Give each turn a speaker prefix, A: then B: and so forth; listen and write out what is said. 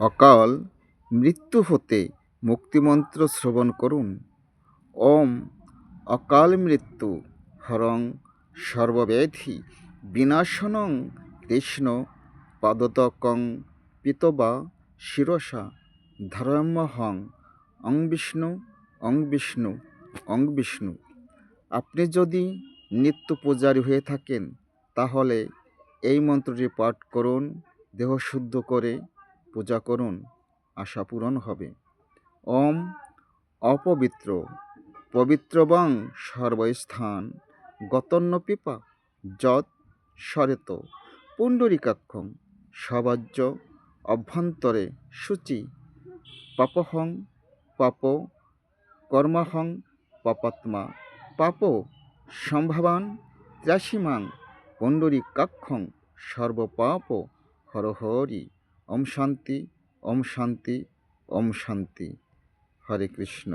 A: অকাল মৃত্যু হতে মুক্তিমন্ত্র শ্রবণ করুন। ওম অকাল মৃত্যু হরং সর্বব্যাধি বিনাশনং কৃষ্ণ পাদতকং পিতবা শিরসা ধর্মহং অং বিষ্ণু অং বিষ্ণু অং বিষ্ণু। আপনি যদি নিত্য পূজারী হয়ে থাকেন তাহলে এই মন্ত্রটি পাঠ করুন, দেহ শুদ্ধ করে পূজা করুন, আশা পূরণ হবে। ওম অপবিত্র পবিত্রবং সর্বস্থান গতন্ন পিপা যৎ সরেত পুণ্ডরিকাক্ষং সবাজ্য অভ্যন্তরে শুচি পাপহং পাপ কর্মহং পাপাত্মা পাপ সম্ভবান ত্রাসীমাং পুণ্ডরিকাক্ষং সর্বপাপ হরহরি। ওম শান্তি ওম শান্তি ওম শান্তি। হরে কৃষ্ণ।